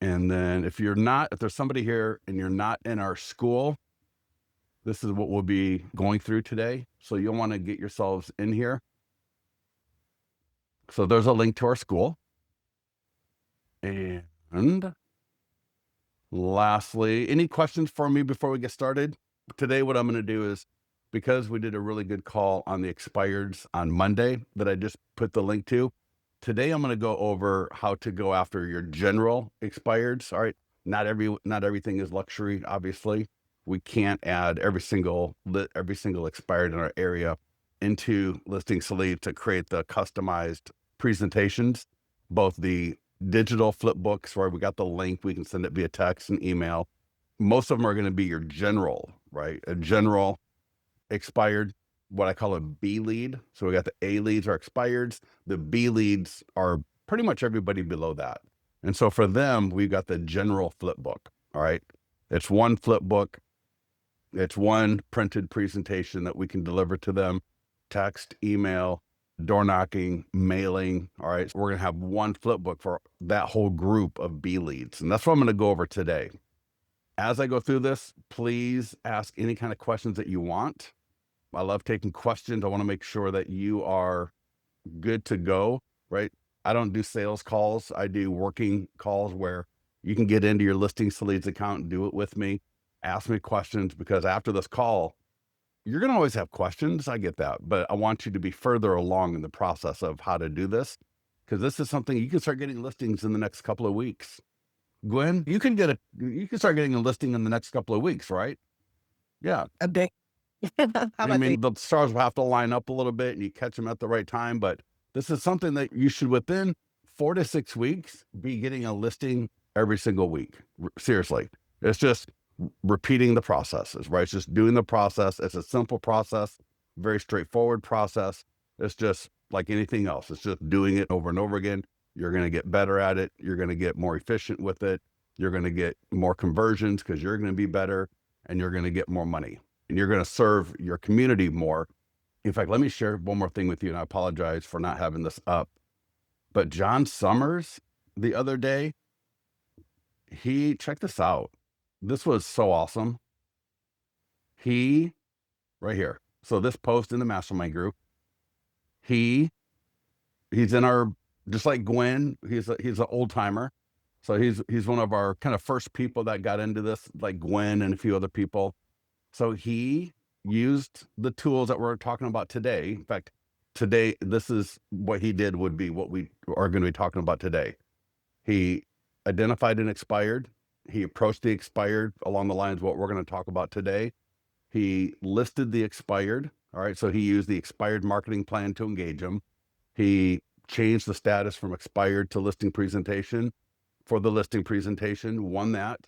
And then if there's somebody here and you're not in our school, this is what we'll be going through today. So you'll want to get yourselves in here. So there's a link to our school. And lastly, any questions for me before we get started? Today, what I'm going to do is, because we did a really good call on the expireds on Monday that I just put the link to, today I'm going to go over how to go after your general expireds. All right. Not everything is luxury, obviously. We can't add every single expired in our area into Listing Select to create the customized presentations, both the digital Flipbooks where we got the link, we can send it via text and email. Most of them are going to be your general, right? A general expired, what I call a B lead. So we got the A leads are expireds. The B leads are pretty much everybody below that. And so for them, we've got the general Flipbook. All right. It's one Flipbook. It's one printed presentation that we can deliver to them, text, email, door knocking, mailing. All right. So we're going to have one Flipbook for that whole group of B leads. And that's what I'm going to go over today. As I go through this, please ask any kind of questions that you want. I love taking questions. I want to make sure that you are good to go, right? I don't do sales calls. I do working calls where you can get into your Listing Leads account and do it with me. Ask me questions, because after this call, you're going to always have questions. I get that, but I want you to be further along in the process of how to do this, because this is something you can start getting listings in the next couple of weeks. Gwen, you can start getting a listing in the next couple of weeks, right? Yeah. A day. I mean, the stars will have to line up a little bit and you catch them at the right time, but this is something that you should, within 4 to 6 weeks, be getting a listing every single week. Seriously. It's just repeating the processes, right? It's just doing the process. It's a simple process, very straightforward process. It's just like anything else. It's just doing it over and over again. You're going to get better at it. You're going to get more efficient with it. You're going to get more conversions because you're going to be better, and you're going to get more money, and you're going to serve your community more. In fact, let me share one more thing with you, and I apologize for not having this up. But John Summers, the other day, check this out. This was so awesome. Right here. So this post in the Mastermind group, he's in our, just like Gwen, he's an old timer. So he's one of our kind of first people that got into this, like Gwen and a few other people. So he used the tools that we're talking about today. In fact, today, this is what he did, would be what we are going to be talking about today. He identified an expired. He approached the expired along the lines of what we're going to talk about today. He listed the expired. All right. So he used the expired marketing plan to engage them. He changed the status from expired to listing presentation. For the listing presentation, won that.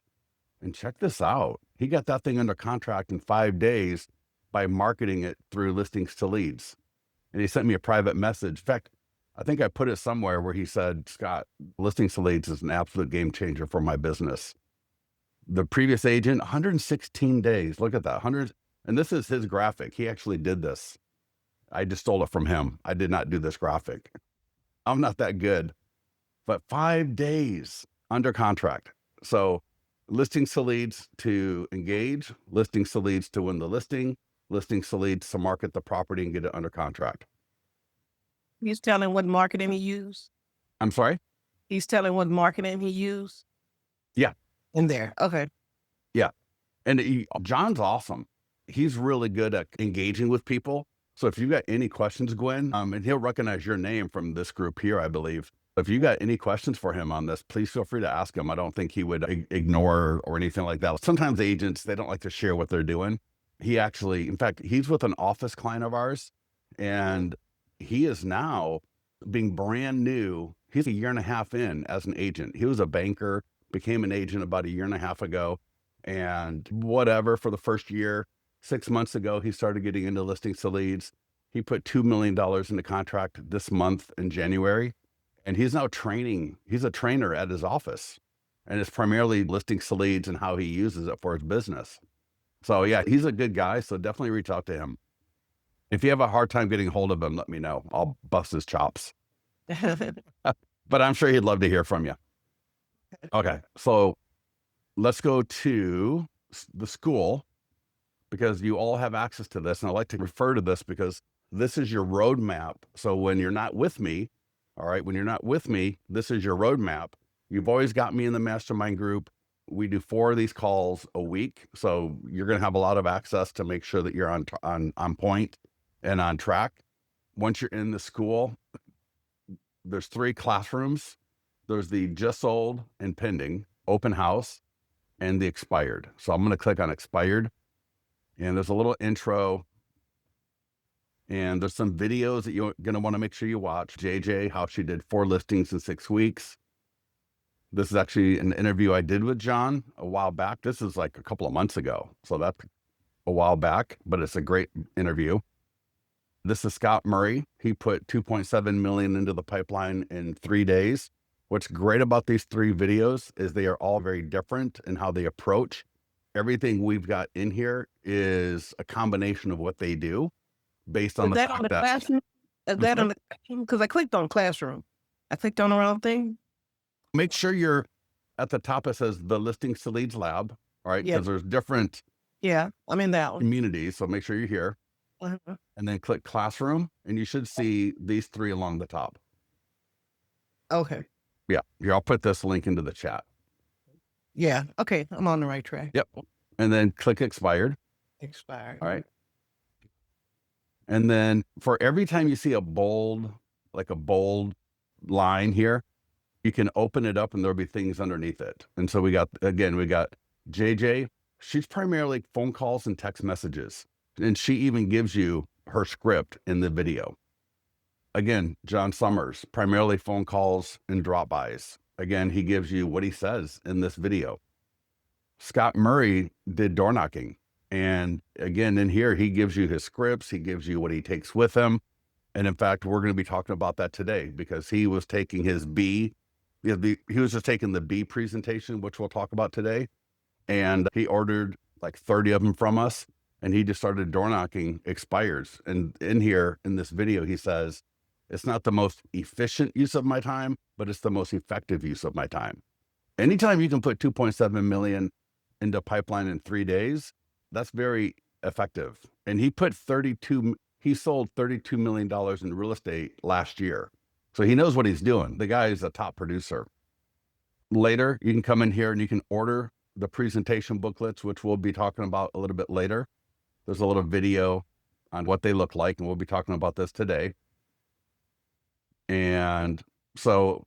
And check this out. He got that thing under contract in 5 days by marketing it through Listings to Leads. And he sent me a private message. In fact, I think I put it somewhere where he said, Scott, Listings to Leads is an absolute game changer for my business. The previous agent, 116 days. Look at that. And this is his graphic. He actually did this. I just stole it from him. I did not do this graphic. I'm not that good. But 5 days under contract. So Listings to Leads to engage, Listings to Leads to win the listing, Listings to Leads to market the property and get it under contract. He's telling what marketing he used? I'm sorry? He's telling what marketing he used? Yeah. In there. Okay. Yeah. And John's awesome. He's really good at engaging with people. So if you've got any questions, Gwen, and he'll recognize your name from this group here, I believe. If you got any questions for him on this, please feel free to ask him. I don't think he would ignore or anything like that. Sometimes agents, they don't like to share what they're doing. He actually, in fact, he's with an office client of ours, and he is now being brand new. He's a 1.5 years in as an agent. He was a banker, became an agent about 1.5 years ago, and whatever, for the first year, 6 months ago, he started getting into Listings to Leads. He put $2 million into contract this month in January. And he's now training. He's a trainer at his office, and it's primarily Listings to Leads and how he uses it for his business. So yeah, he's a good guy. So definitely reach out to him. If you have a hard time getting a hold of him, let me know. I'll bust his chops. But I'm sure he'd love to hear from you. Okay, so let's go to the school, because you all have access to this. And I like to refer to this because this is your roadmap. So when you're not with me, all right, when you're not with me, this is your roadmap. You've always got me in the mastermind group. We do 4 of these calls a week. So you're going to have a lot of access to make sure that you're on point and on track. Once you're in the school, there's 3 classrooms. There's the just sold and pending, open house, and the expired. So I'm going to click on expired. And there's a little intro, and there's some videos that you're going to want to make sure you watch. JJ, how she did 4 listings in 6 weeks. This is actually an interview I did with John a while back. This is like a couple of months ago. So that's a while back, but it's a great interview. This is Scott Murray. He put 2.7 million into the pipeline in 3 days. What's great about these 3 videos is they are all very different in how they approach. Everything we've got in here is a combination of what they do based on Is the that on fact the that classroom? Is that on the, because I clicked on classroom. I clicked on the wrong thing. make sure you're at the top. It says the Listings to Leads Lab, all right? Yeah. Because there's different Yeah, I'm in that one. communities. So make sure you're here, Uh-huh. and then click classroom, and you should see these 3 along the top. Okay. Yeah. Here, I'll put this link into the chat. Yeah. Okay. I'm on the right track. Yep. And then click expired. Expired. All right. And then for every time you see a bold line here, you can open it up and there'll be things underneath it. And so we got JJ. She's primarily phone calls and text messages. And she even gives you her script in the video. Again, John Summers, primarily phone calls and drop-bys. Again, he gives you what he says in this video. Scott Murray did door knocking. And again, in here, he gives you his scripts. He gives you what he takes with him. And in fact, we're going to be talking about that today, because he was taking his he was just taking the B presentation, which we'll talk about today. And he ordered like 30 of them from us. And he just started door knocking expires. And in here, in this video, he says, it's not the most efficient use of my time, but it's the most effective use of my time. Anytime you can put 2.7 million into pipeline in 3 days, that's very effective. And he sold $32 million in real estate last year. So he knows what he's doing. The guy is a top producer. Later, you can come in here and you can order the presentation booklets, which we'll be talking about a little bit later. There's a little video on what they look like, and we'll be talking about this today. And so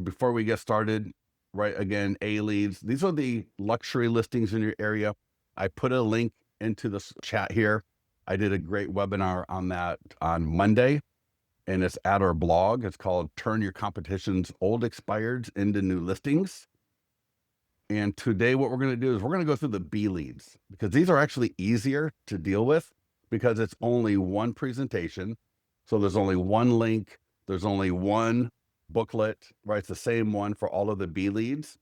before we get started, right, again, A-leads, these are the luxury listings in your area. I put a link into the chat here. I did a great webinar on that on Monday, and it's at our blog. It's called Turn Your Competition's Old Expireds into New Listings. And today what we're going to do is we're going to go through the B leads, because these are actually easier to deal with because it's only one presentation. So there's only one link. There's only one booklet, right? It's the same one for all of the B leads.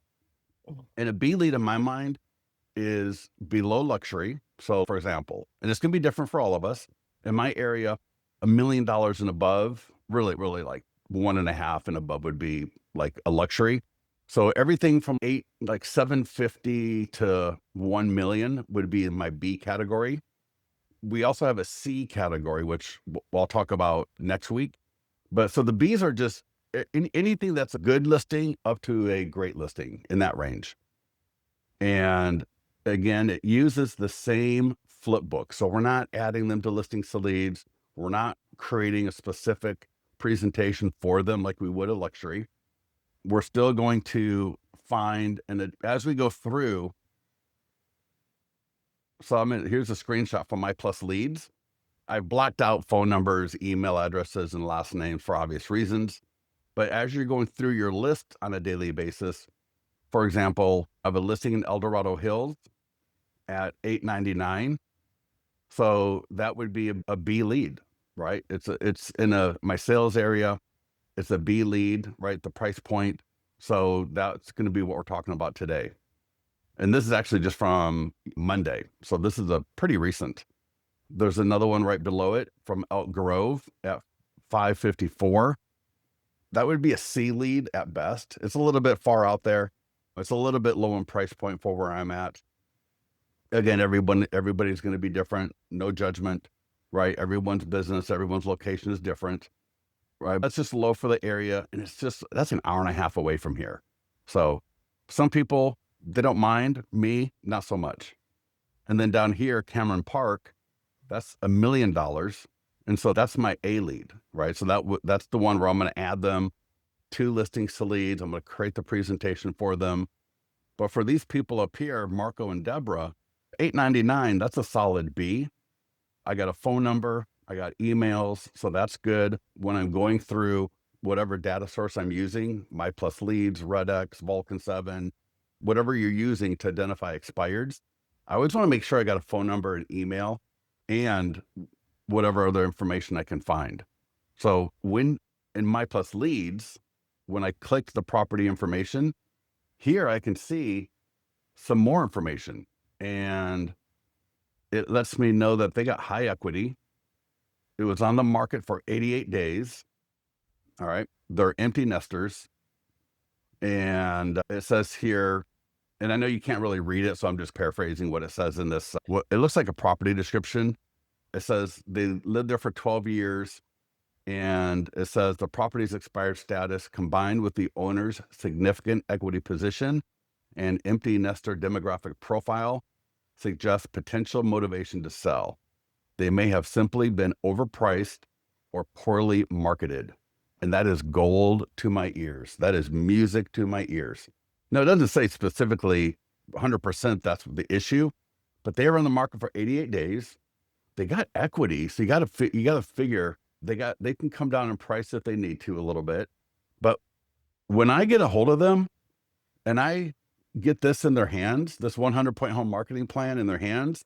And a B lead in my mind is below luxury. So for example, and it's going to be different for all of us. In my area, $1 million and above, really like 1.5 and above would be like a luxury. So everything from 750 to 1 million would be in my B category. We also have a C category, which I'll talk about next week. But so the Bs are just anything that's a good listing up to a great listing in that range. And again, it uses the same Flipbook. So we're not adding them to Listings to Leads. We're not creating a specific presentation for them like we would a luxury. We're still going to find, and as we go through, so here's a screenshot from my Plus Leads. I've blocked out phone numbers, email addresses, and last names for obvious reasons. But as you're going through your list on a daily basis, for example, I have a listing in El Dorado Hills at $899. So that would be a B lead, right? It's in my sales area. It's a B lead, right? The price point. So that's going to be what we're talking about today. And this is actually just from Monday. So this is a pretty recent. There's another one right below it from Elk Grove at 554. That would be a C lead at best. It's a little bit far out there. It's a little bit low in price point for where I'm at. Again, everybody's going to be different. No judgment, right? Everyone's business, everyone's location is different, right? That's just low for the area, and that's an hour and a half away from here. So some people, they don't mind. Me, not so much. And then down here, Cameron Park, that's $1 million. And so that's my A lead, right? So that's the one where I'm going to add them 2 listings to leads. I'm going to create the presentation for them. But for these people up here, Marco and Deborah, $8.99, that's a solid B. I got a phone number, I got emails, so that's good. When I'm going through whatever data source I'm using, My Plus Leads, Redx, Vulcan 7, whatever you're using to identify expireds, I always want to make sure I got a phone number and email and whatever other information I can find. So when in My Plus Leads, when I click the property information, here I can see some more information, and it lets me know that they got high equity. It was on the market for 88 days. All right. They're empty nesters. And it says here, and I know you can't really read it, so I'm just paraphrasing what it says in this. It looks like a property description. It says they lived there for 12 years. And it says the property's expired status combined with the owner's significant equity position and empty nester demographic profile suggests potential motivation to sell. They may have simply been overpriced or poorly marketed. And that is gold to my ears. That is music to my ears. Now, it doesn't say specifically 100% that's the issue, but they were on the market for 88 days. They got equity. So you got to figure they can come down in price if they need to a little bit. But when I get a hold of them and I get this in their hands, this 100-point home marketing plan in their hands,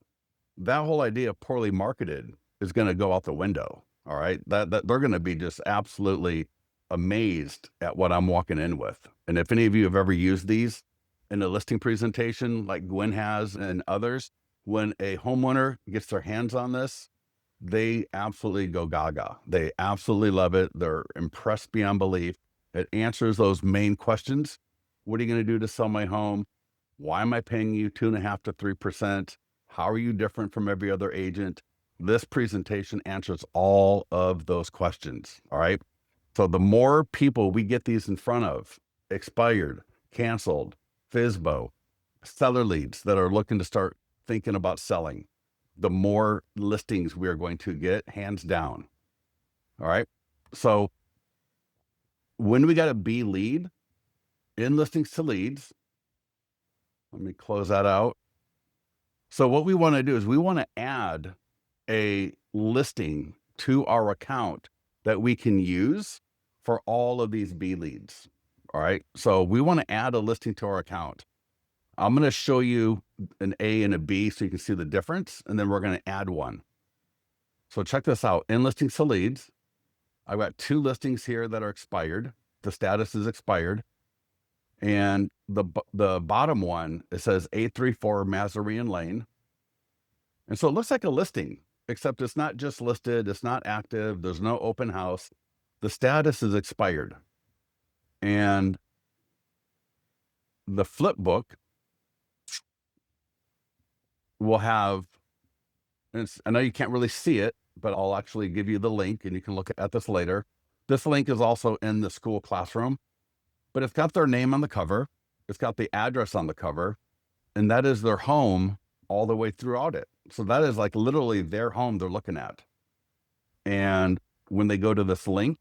that whole idea of poorly marketed is going to go out the window. All right. That they're going to be just absolutely amazed at what I'm walking in with. And if any of you have ever used these in a listing presentation like Gwen has and others, when a homeowner gets their hands on this, they absolutely go gaga. They absolutely love it. They're impressed beyond belief. It answers those main questions. What are you going to do to sell my home? Why am I paying you 2.5% to 3%? How are you different from every other agent? This presentation answers all of those questions. All right. So the more people we get these in front of, expired, canceled, FSBO, seller leads that are looking to start thinking about selling, the more listings we are going to get, hands down. All right. So when we got a B lead in listings to leads, let me close that out. So what we want to do is we want to add a listing to our account that we can use for all of these B leads. All right. So we want to add a listing to our account. I'm going to show you an A and a B so you can see the difference, and then we're going to add one. So check this out. In listings to leads, I've got 2 listings here that are expired. The status is expired. And the bottom one, it says 834 Mazarine Lane. And so it looks like a listing, except it's not just listed. It's not active. There's no open house. The status is expired. And the Flipbook will have, I know you can't really see it, but I'll actually give you the link and you can look at this later. This link is also in the school classroom, but it's got their name on the cover. It's got the address on the cover, and that is their home all the way throughout it. So that is like literally their home they're looking at. And when they go to this link,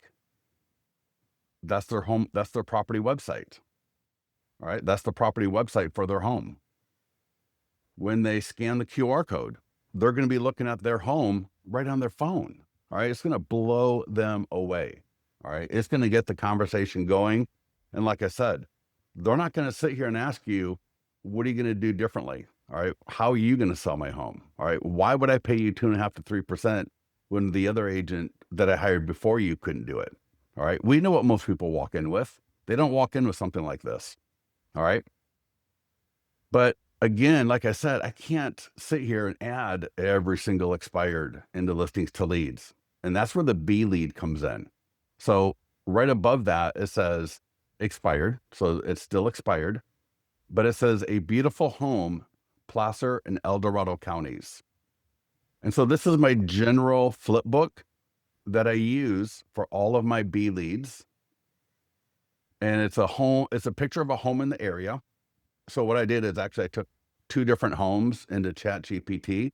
that's their home, that's their property website. All right. That's the property website for their home. When they scan the QR code, they're going to be looking at their home right on their phone. All right. It's going to blow them away. All right. It's going to get the conversation going. And like I said, they're not going to sit here and ask you, what are you going to do differently? All right. How are you going to sell my home? All right. Why would I pay you 2.5% to 3% when the other agent that I hired before you couldn't do it? All right. We know what most people walk in with. They don't walk in with something like this. All right. But again, like I said, I can't sit here and add every single expired into listings to leads. And that's where the B lead comes in. So right above that, it says expired. So it's still expired, but it says a beautiful home, Placer and El Dorado counties. And so this is my general flip book that I use for all of my B leads. And it's a picture of a home in the area. So what I did is actually I took two different homes into ChatGPT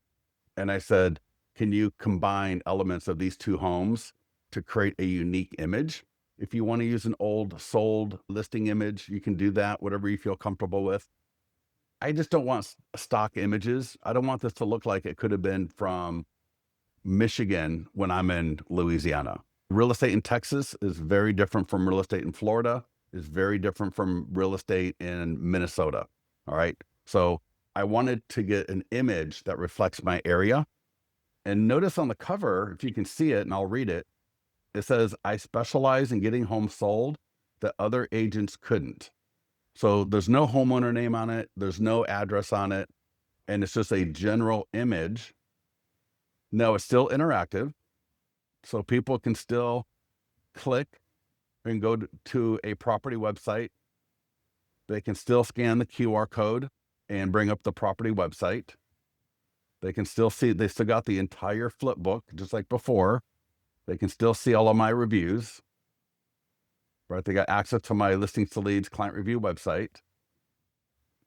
and I said, can you combine elements of these two homes to create a unique image? If you want to use an old sold listing image, you can do that, whatever you feel comfortable with. I just don't want stock images. I don't want this to look like it could have been from Michigan when I'm in Louisiana. Real estate in Texas is very different from real estate in Florida, is very different from real estate in Minnesota. All right. So I wanted to get an image that reflects my area. And notice on the cover, if you can see it, and I'll read it, it says, I specialize in getting homes sold that other agents couldn't. So there's no homeowner name on it. There's no address on it. And it's just a general image. Now it's still interactive. So people can still click and go to a property website. They can still scan the QR code and bring up the property website. They can still see, they still got the entire flip book, just like before. They can still see all of my reviews, right? They got access to my listings to leads client review website.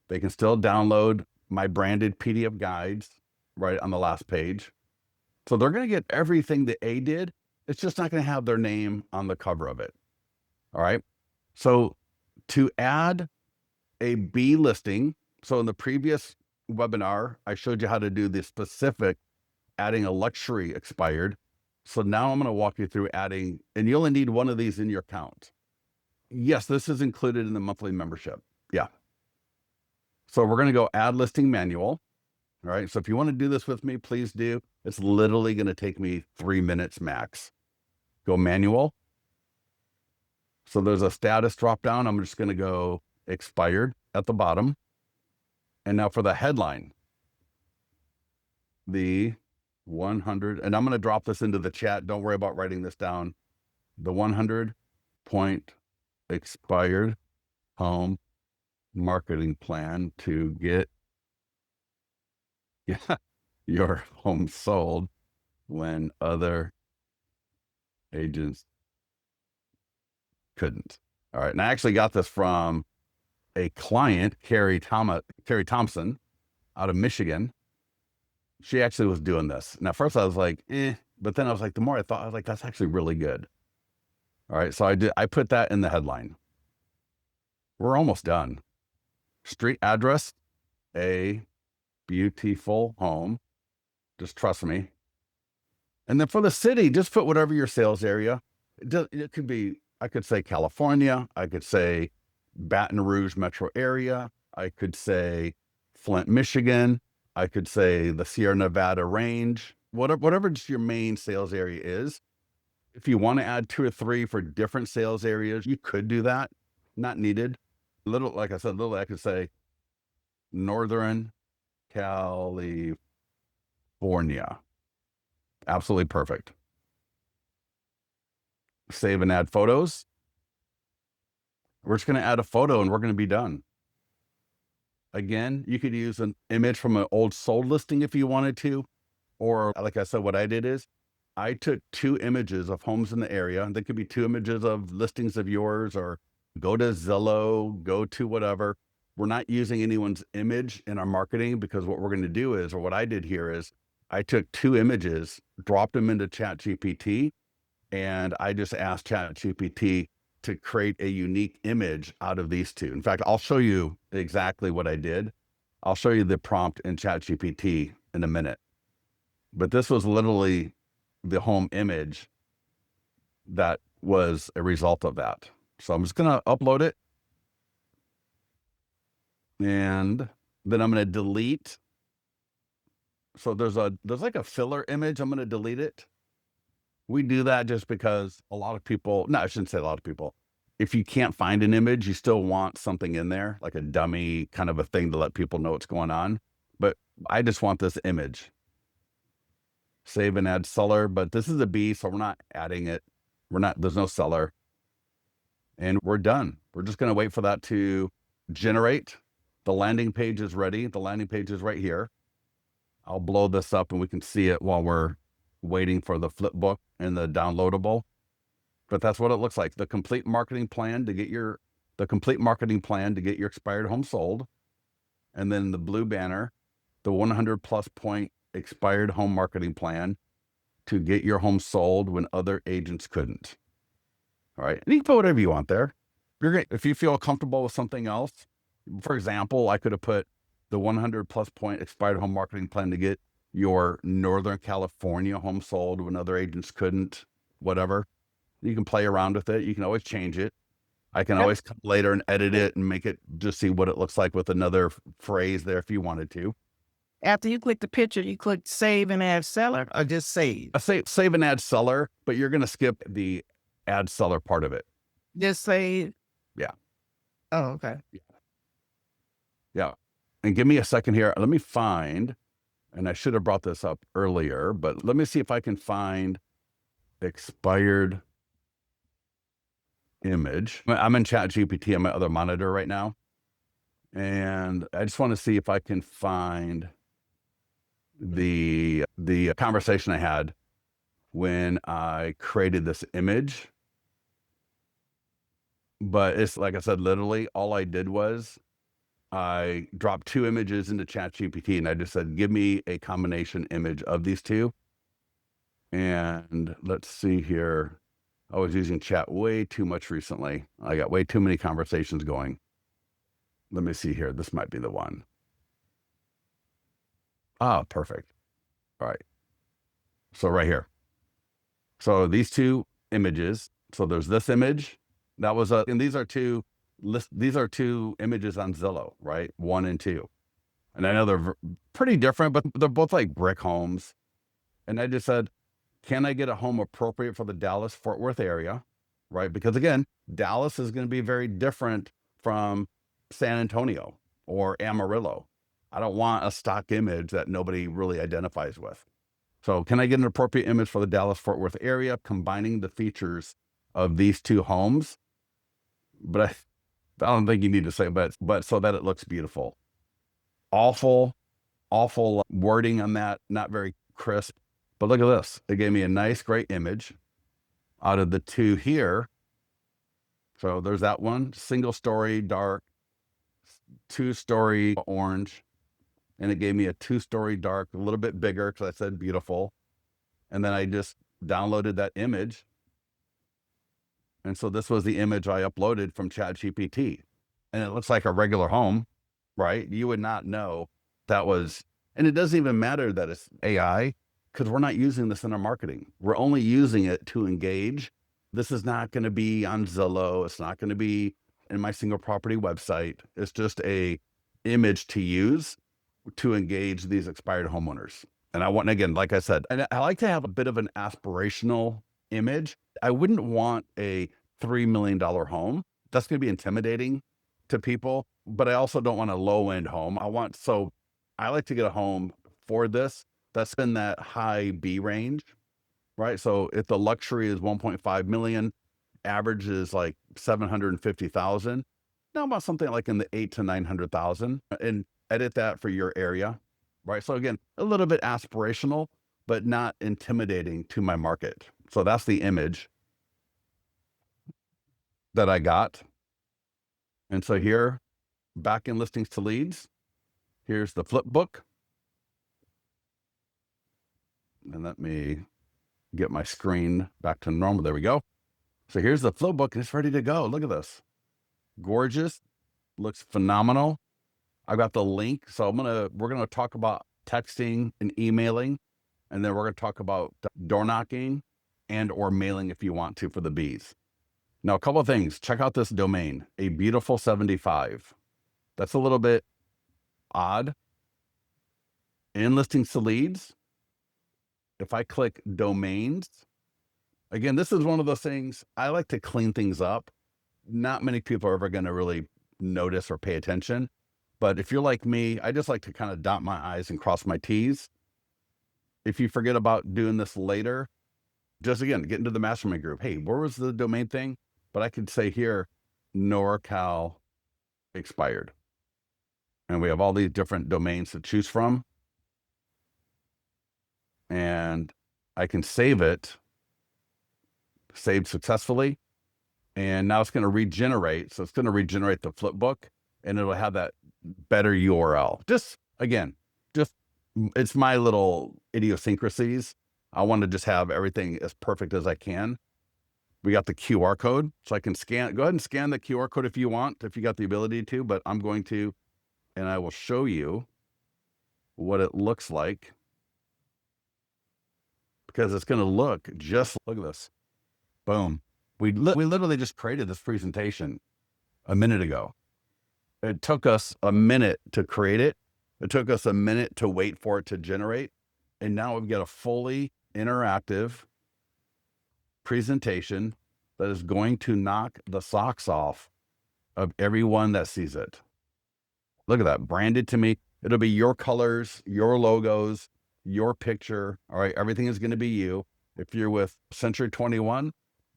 They can still download my branded PDF guides right on the last page. So they're going to get everything that A did. It's just not going to have their name on the cover of it. All right. So to add a B listing, so in the previous webinar, I showed you how to do the specific adding a luxury expired. So now I'm going to walk you through adding, and you only need one of these in your account. Yes, this is included in the monthly membership. Yeah. So we're going to go add listing manual. All right. So if you want to do this with me, please do. It's literally going to take me 3 minutes max. Go manual. So there's a status drop down. I'm just going to go expired at the bottom. And now for the headline, the 100, and I'm going to drop this into the chat. Don't worry about writing this down. The 100-point expired home marketing plan to get your home sold when other agents couldn't. All right. And I actually got this from a client, Carrie Thompson out of Michigan. She actually was doing this. And at first I was like, but then I was like, the more I thought, I was like, that's actually really good. All right. So I put that in the headline. We're almost done. Street address, a beautiful home. Just trust me. And then for the city, just put whatever your sales area. It could be, I could say California. I could say Baton Rouge metro area. I could say Flint, Michigan. I could say the Sierra Nevada range, whatever just your main sales area is. If you want to add 2 or 3 for different sales areas, you could do that. Not needed. Like I said, I could say Northern California. Absolutely perfect. Save and add photos. We're just going to add a photo and we're going to be done. Again, you could use an image from an old sold listing if you wanted to. Or like I said, what I did is I took 2 images of homes in the area. They could be 2 images of listings of yours, or go to Zillow, go to whatever. We're not using anyone's image in our marketing, because what we're going to do is, or what I did here is I took 2 images, dropped them into ChatGPT, and I just asked ChatGPT to create a unique image out of these 2. In fact, I'll show you exactly what I did. I'll show you the prompt in ChatGPT in a minute. But this was literally the home image that was a result of that. So I'm just going to upload it. And then I'm going to delete. So there's like a filler image. I'm going to delete it. We do that just because a lot of people, no, I shouldn't say a lot of people. if you can't find an image, you still want something in there, like a dummy kind of a thing to let people know what's going on. But I just want this image. Save and add seller, but this is a B, so we're not adding it. There's no seller. And we're done. We're just going to wait for that to generate. The landing page is ready. The landing page is right here. I'll blow this up and we can see it while we're waiting for the Flipbook and the downloadable. But that's what it looks like. The complete marketing plan to get your expired home sold. And then the blue banner, the 100 plus point expired home marketing plan to get your home sold when other agents couldn't. All right. And you can put whatever you want there. If you feel comfortable with something else, for example, I could have put the 100 plus point expired home marketing plan to get your Northern California home sold when other agents couldn't, whatever. You can play around with it. You can always change it. I can always come later and edit it and make it just see what it looks like with another phrase there if you wanted to. After you click the picture, you click save and add seller, or just save? Save and add seller, but you're going to skip the add seller part of it. Just save? Yeah. Oh, okay. Yeah. And give me a second here. Let me find, and I should have brought this up earlier, but let me see if I can find expired image. I'm in ChatGPT on my other monitor right now. And I just want to see if I can find the conversation I had when I created this image. But it's like I said, literally all I did was I dropped 2 images into ChatGPT and I just said, give me a combination image of these two. And let's see here. I was using chat way too much recently. I got way too many conversations going. Let me see here. This might be the one. Ah, perfect. All right. So right here. So these 2 images. So there's this image. That was and these are 2 images on Zillow, right? 1 and 2. And I know they're pretty different, but they're both like brick homes. And I just said, can I get a home appropriate for the Dallas-Fort Worth area, right? Because again, Dallas is going to be very different from San Antonio or Amarillo. I don't want a stock image that nobody really identifies with. So can I get an appropriate image for the Dallas-Fort Worth area, combining the features of these 2 homes? But I don't think you need to say, but so that it looks beautiful. Awful wording on that, not very crisp. But look at this. It gave me a nice, great image out of the 2 here. So there's that one, single story dark, 2-story orange. And it gave me a 2-story dark, a little bit bigger because I said beautiful. And then I just downloaded that image. And so this was the image I uploaded from ChatGPT. And it looks like a regular home, right? You would not know that was, and it doesn't even matter that it's AI because we're not using this in our marketing. We're only using it to engage. This is not going to be on Zillow. It's not going to be in my single property website. It's just a image to use to engage these expired homeowners. And I want, again, like I said, and I like to have a bit of an aspirational image. I wouldn't want a $3 million home. That's going to be intimidating to people, but I also don't want a low end home. I like to get a home for this that's in that high B range, right? So if the luxury is 1.5 million, average is like 750,000. Now about something like in the 8 to 900,000, and edit that for your area, right? So again, a little bit aspirational, but not intimidating to my market. So that's the image that I got. And so here, back in listings to leads, here's the Flipbook. And let me get my screen back to normal. There we go. So here's the Flipbook and it's ready to go. Look at this. Gorgeous. Looks phenomenal. I got the link. So we're going to talk about texting and emailing. And then we're going to talk about door knocking and or mailing if you want to for the bees. Now, a couple of things. Check out this domain, a beautiful 75. That's a little bit odd. In listings to leads, if I click domains, again, this is one of those things, I like to clean things up not many people are ever going to really notice or pay attention. But if you're like me, I just like to kind of dot my I's and cross my T's. If you forget about doing this later, just again, get into the mastermind group. Hey, where was the domain thing? But I could say here, NorCal expired. And we have all these different domains to choose from. And I can save it, saved successfully. And now it's going to regenerate. So it's going to regenerate the Flipbook and it'll have that better URL. Just again, just it's my little idiosyncrasies. I want to just have everything as perfect as I can. We got the QR code, so I can scan. Go ahead and scan the QR code if you want, if you got the ability to, but I'm going to, and I will show you what it looks like because it's going to look look at this. Boom. We literally just created this presentation a minute ago. It took us a minute to create it. It took us a minute to wait for it to generate. And now we've got a fully interactive presentation that is going to knock the socks off of everyone that sees it. Look at that, branded to me. It'll be your colors, your logos, your picture. All right, everything is going to be you. If you're with Century 21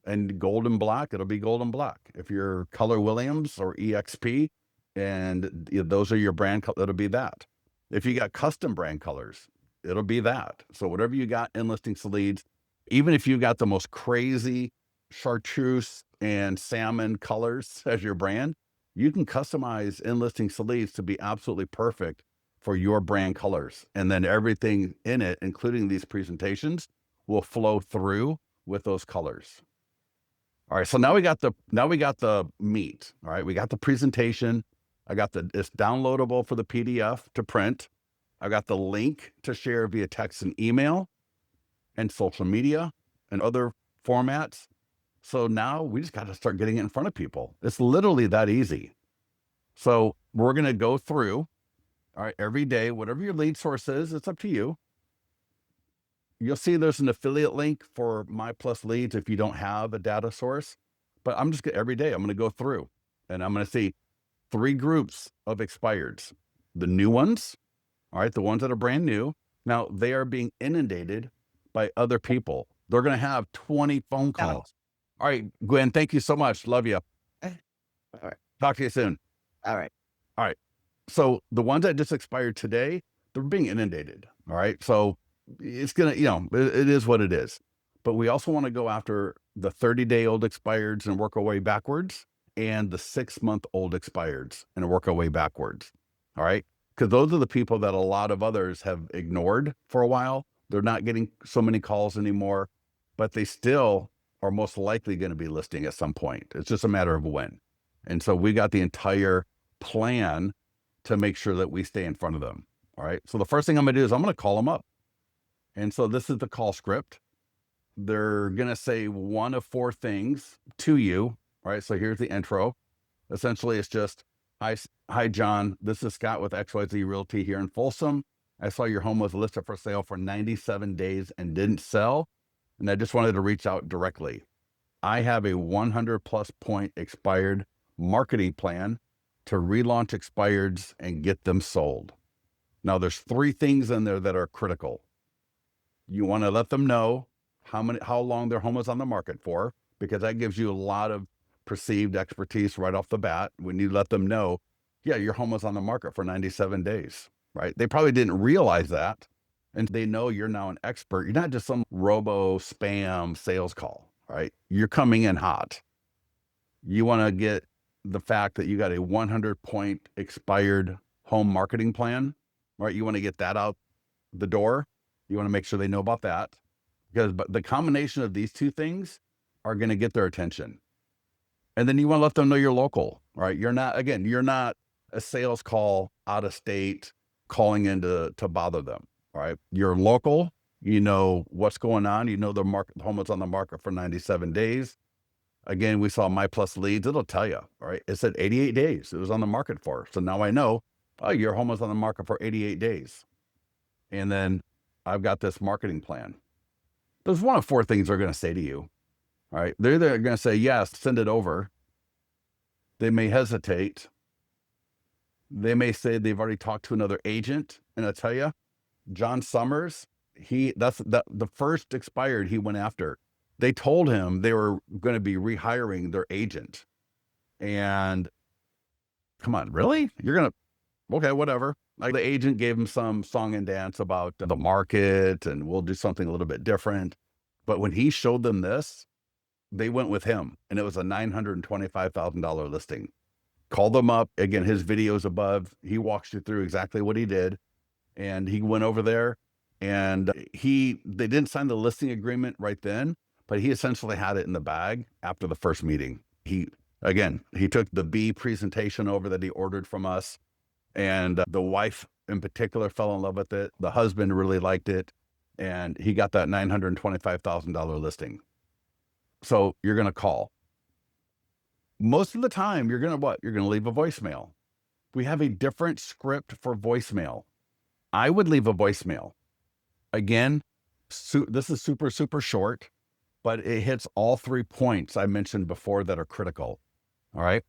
and gold and black, it'll be gold and black. If you're Color Williams or EXP and those are your brand, it'll be that. If you got custom brand colors, it'll be that. So whatever you got in listings leads, even if you got the most crazy chartreuse and salmon colors as your brand, you can customize in listings leads to be absolutely perfect for your brand colors. And then everything in it, including these presentations, will flow through with those colors. All right, so now we got the meat. All right, we got the presentation. It's downloadable for the PDF to print. I got the link to share via text and email and social media and other formats. So now we just got to start getting it in front of people. It's literally that easy. So we're going to go through, all right, every day, whatever your lead source is, it's up to you. You'll see there's an affiliate link for My Plus Leads if you don't have a data source. But every day I'm going to go through and I'm going to see 3 groups of expireds. The new ones, all right, the ones that are brand new. Now they are being inundated by other people. They're going to have 20 phone calls. All right, Gwen, thank you so much. Love you. All right. Talk to you soon. All right. All right. So the ones that just expired today, they're being inundated. All right. So it's going to, it is what it is. But we also want to go after the 30-day-old expireds and work our way backwards, and the 6-month-old expireds and work our way backwards. All right. Because those are the people that a lot of others have ignored for a while. They're not getting so many calls anymore, but they still are most likely going to be listing at some point. It's just a matter of when. And so we got the entire plan to make sure that we stay in front of them. All right. So the first thing I'm going to do is I'm going to call them up. And so this is the call script. They're going to say one of 4 things to you. All right. So here's the intro. Essentially, it's just, hi, John. This is Scott with XYZ Realty here in Folsom. I saw your home was listed for sale for 97 days and didn't sell. And I just wanted to reach out directly. I have a 100+ point expired marketing plan to relaunch expireds and get them sold. Now there's 3 things in there that are critical. You want to let them know how long their home is on the market for, because that gives you a lot of perceived expertise right off the bat. When you let them know, yeah, your home was on the market for 97 days, right? They probably didn't realize that. And they know you're now an expert. You're not just some robo spam sales call, right? You're coming in hot. You want to get the fact that you got a 100-point expired home marketing plan, right? You want to get that out the door. You want to make sure they know about that, because the combination of these 2 things are going to get their attention. And then you want to let them know you're local, right? You're not a sales call out of state calling in to bother them, right? You're local. You know what's going on. You know the home is on the market for 97 days. Again, we saw My Plus Leads. It'll tell you, right? It said 88 days it was on the market for. So now I know, oh, your home is on the market for 88 days. And then I've got this marketing plan. There's one of 4 things they're going to say to you. All right. They're going to say, yes, send it over. They may hesitate. They may say they've already talked to another agent. And I tell you, John Summers, the first expired he went after. They told him they were going to be rehiring their agent. And come on, really? You're going to, okay, whatever. Like the agent gave him some song and dance about the market and we'll do something a little bit different. But when he showed them this, they went with him and it was a $925,000 listing. Call them up. Again, his video's above. He walks you through exactly what he did. And he went over there and they didn't sign the listing agreement right then, but he essentially had it in the bag after the first meeting. He took the B presentation over that he ordered from us, and the wife in particular fell in love with it. The husband really liked it, and he got that $925,000 listing. So you're going to call. Most of the time, you're going to what? You're going to leave a voicemail. We have a different script for voicemail. I would leave a voicemail. Again, this is super, super short, but it hits all 3 points I mentioned before that are critical. All right.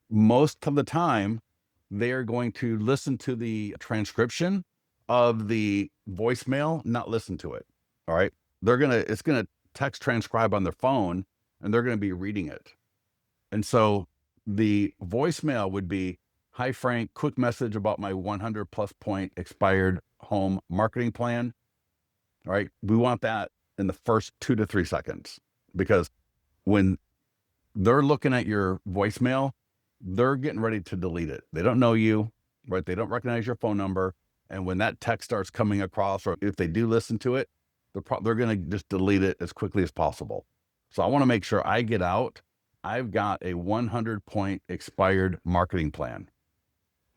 Most of the time, they are going to listen to the transcription of the voicemail, not listen to it. All right. It's going to text transcribe on their phone and they're going to be reading it. And so the voicemail would be, "Hi, Frank, quick message about my 100+ point expired home marketing plan." All right. We want that in the first 2 to 3 seconds, because when they're looking at your voicemail, they're getting ready to delete it. They don't know you, right? They don't recognize your phone number. And when that text starts coming across, or if they do listen to it, they're going to just delete it as quickly as possible. So I want to make sure I get out. I've got a 100-point expired marketing plan.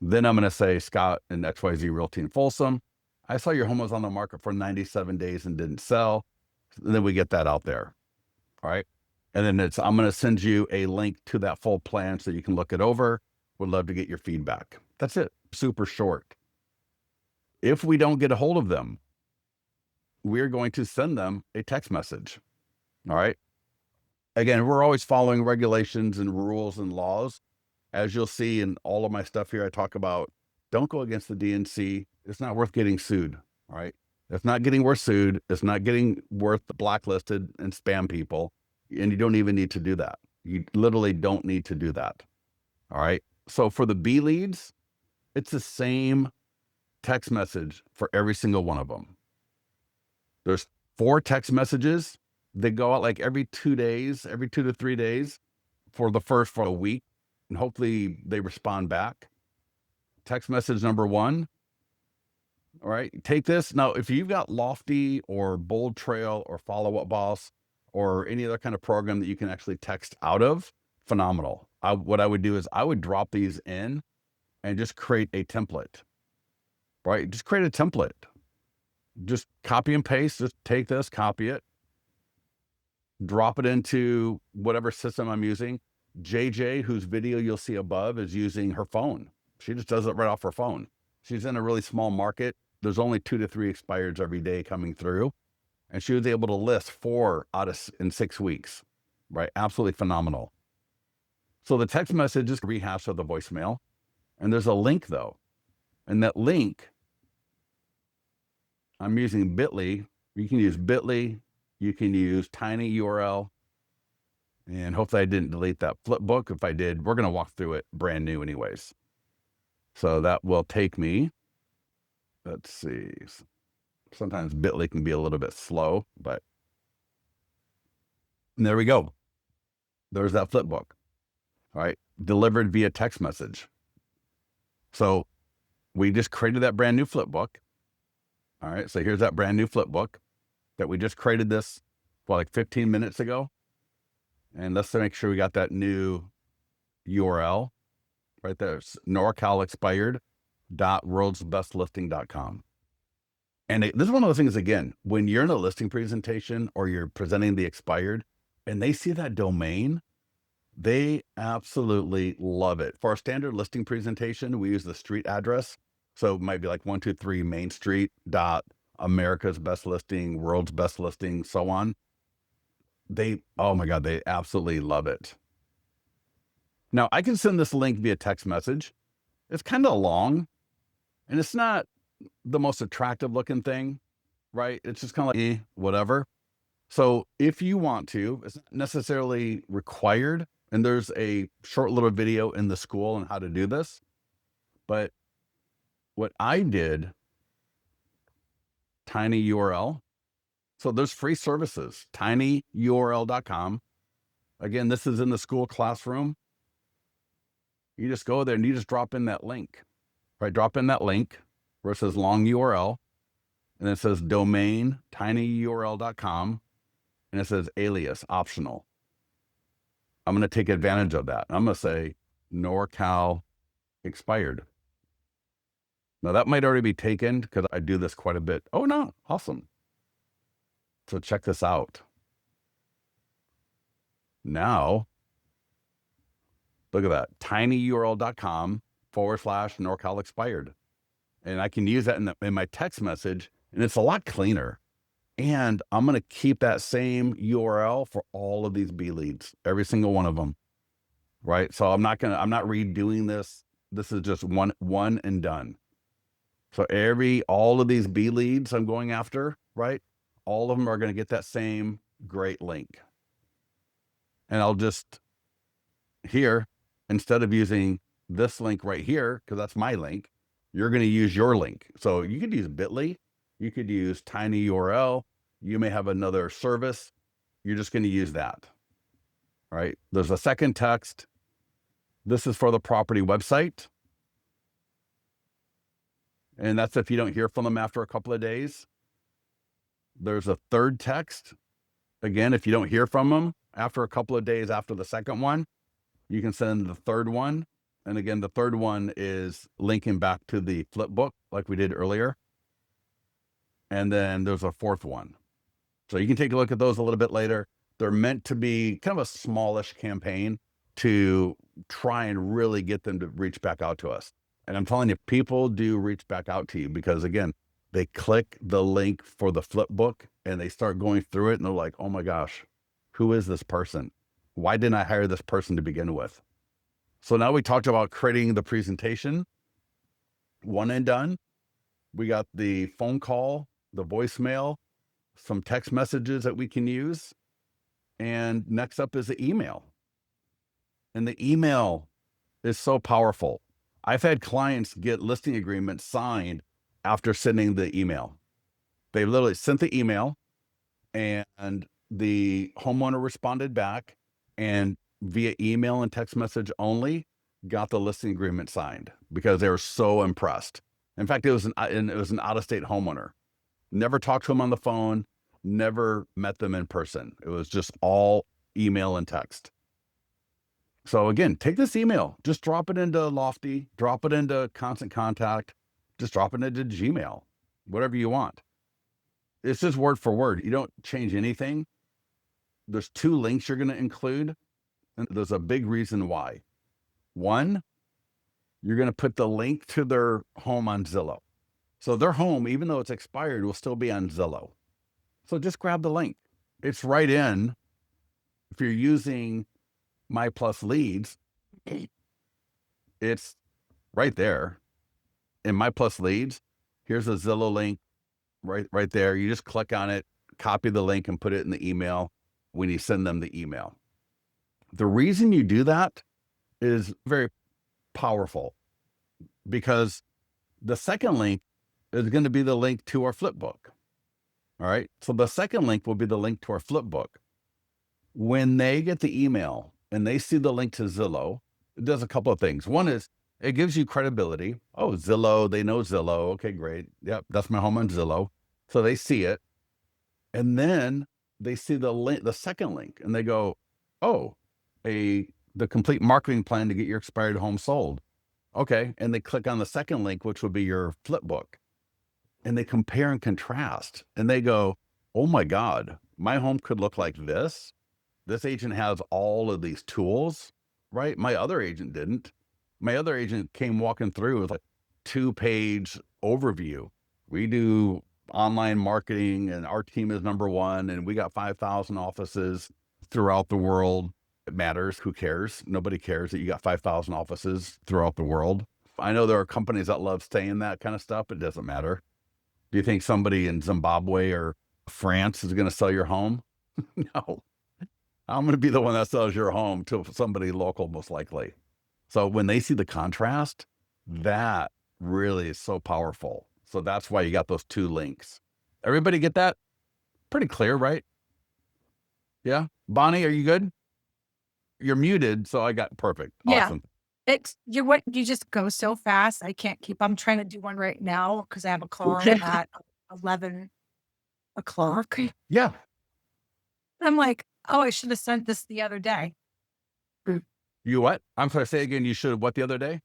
Then I'm going to say, "Scott and XYZ Realty in Folsom, I saw your home was on the market for 97 days and didn't sell." And then we get that out there. All right. And then I'm going to send you a link to that full plan so you can look it over. Would love to get your feedback. That's it. Super short. If we don't get a hold of them, we're going to send them a text message. All right. Again, we're always following regulations and rules and laws. As you'll see in all of my stuff here, I talk about don't go against the DNC. It's not worth getting sued. All right. It's not getting worth sued. It's not getting worth blacklisted and spam people. And you don't even need to do that. You literally don't need to do that. All right. So for the B leads, it's the same text message for every single one of them. There's 4 text messages. They go out like every 2 days, every 2 to 3 days for a week. And hopefully they respond back. Text message number 1. All right. Take this. Now, if you've got Lofty or Bold Trail or Follow Up Boss or any other kind of program that you can actually text out of, phenomenal. What I would do is I would drop these in and just create a template, right? Just create a template. Just copy and paste. Just take this, copy it, drop it into whatever system I'm using. JJ, whose video you'll see above, is using her phone. She just does it right off her phone. She's in a really small market. There's only 2 to 3 expireds every day coming through. And she was able to list 4 in 6 weeks, right? Absolutely phenomenal. So the text message is a rehash of the voicemail. And there's a link though. And that link, I'm using Bitly. You can use Bitly. You can use tinyURL. And hopefully I didn't delete that Flipbook. If I did, we're going to walk through it brand new anyways. So that will take me, let's see. Sometimes Bitly can be a little bit slow, but there we go. There's that Flipbook. All right. Delivered via text message. So we just created that brand new Flipbook. All right. So here's that brand new Flipbook that we just created this for like 15 minutes ago. And let's make sure we got that new URL right there. It's NorCalExpired.worldsbestlisting.com. And this is one of those things, again, when you're in a listing presentation or you're presenting the expired and they see that domain, they absolutely love it. For our standard listing presentation, we use the street address. So it might be like 123 Main Street dot America's Best Listing, World's Best Listing, so on. Oh my God, they absolutely love it. Now I can send this link via text message. It's kind of long and it's not the most attractive looking thing, right? It's just kind of like, whatever. So if you want to, it's not necessarily required. And there's a short little video in the school on how to do this. But what I did, tiny URL. So there's free services, tinyurl.com. Again, this is in the school classroom. You just go there and you just drop in that link, right? Drop in that link where it says long URL and it says domain, tinyurl.com. And it says alias optional. I'm going to take advantage of that. I'm going to say NorCal expired. Now that might already be taken because I do this quite a bit. Oh no, awesome. So check this out. Now, look at that, tinyurl.com/NorCal expired. And I can use that in my text message and it's a lot cleaner. And I'm going to keep that same URL for all of these B leads, every single one of them. Right. So I'm not redoing this. This is just one and done. So all of these B leads I'm going after, right? All of them are going to get that same great link. And I'll just here, instead of using this link right here, because that's my link, you're going to use your link. So you could use Bitly, you could use tinyurl, you may have another service. You're just going to use that, right? There's a second text. This is for the property website. And that's if you don't hear from them after a couple of days. There's a third text. Again, if you don't hear from them after a couple of days after the second one, you can send the third one. And again, the third one is linking back to the Flipbook like we did earlier. And then there's a fourth one. So you can take a look at those a little bit later. They're meant to be kind of a smallish campaign to try and really get them to reach back out to us. And I'm telling you, people do reach back out to you because again, they click the link for the Flipbook and they start going through it and they're like, oh my gosh, who is this person? Why didn't I hire this person to begin with? So now we talked about creating the presentation, one and done. We got the phone call, the voicemail, some text messages that we can use. And next up is the email. And the email is so powerful. I've had clients get listing agreements signed after sending the email. They literally sent the email and the homeowner responded back and via email and text message only got the listing agreement signed because they were so impressed. In fact, it was an out-of-state homeowner. Never talked to him on the phone, never met them in person. It was just all email and text. So again, take this email, just drop it into Lofty, drop it into Constant Contact, just drop it into Gmail, whatever you want. It's just word for word. You don't change anything. There's 2 links you're going to include, and there's a big reason why. One, you're going to put the link to their home on Zillow. So their home, even though it's expired, will still be on Zillow. So just grab the link. It's right in. If you're using My Plus Leads, it's right there. In My Plus Leads, here's a Zillow link right there. You just click on it, copy the link and put it in the email when you send them the email. The reason you do that is very powerful because the second link is going to be the link to our Flipbook. All right. So the second link will be the link to our Flipbook. When they get the email and they see the link to Zillow, it does a couple of things. One is it gives you credibility. Oh, Zillow, they know Zillow. Okay, great. Yep, that's my home on Zillow. So they see it. And then they see the link, the second link, and they go, oh, the complete marketing plan to get your expired home sold. Okay. And they click on the second link, which would be your Flipbook. And they compare and contrast and they go, oh my God, my home could look like this. This agent has all of these tools, right? My other agent didn't. My other agent came walking through with like 2-page overview. We do online marketing and our team is #1 and we got 5,000 offices throughout the world. It matters. Who cares? Nobody cares that you got 5,000 offices throughout the world. I know there are companies that love saying that kind of stuff, but it doesn't matter. Do you think somebody in Zimbabwe or France is going to sell your home? No. I'm going to be the one that sells your home to somebody local, most likely. So when they see the contrast, that really is so powerful. So that's why you got those two links. Everybody get that? Pretty clear, right? Yeah. Bonnie, are you good? You're muted. So I got perfect. Yeah. Awesome. You just go so fast. I can't keep. I'm trying to do one right now because I have a call at 11 o'clock. Yeah. I'm like, oh, I should have sent this the other day. You what? I'm sorry. Say again. You should have what the other day?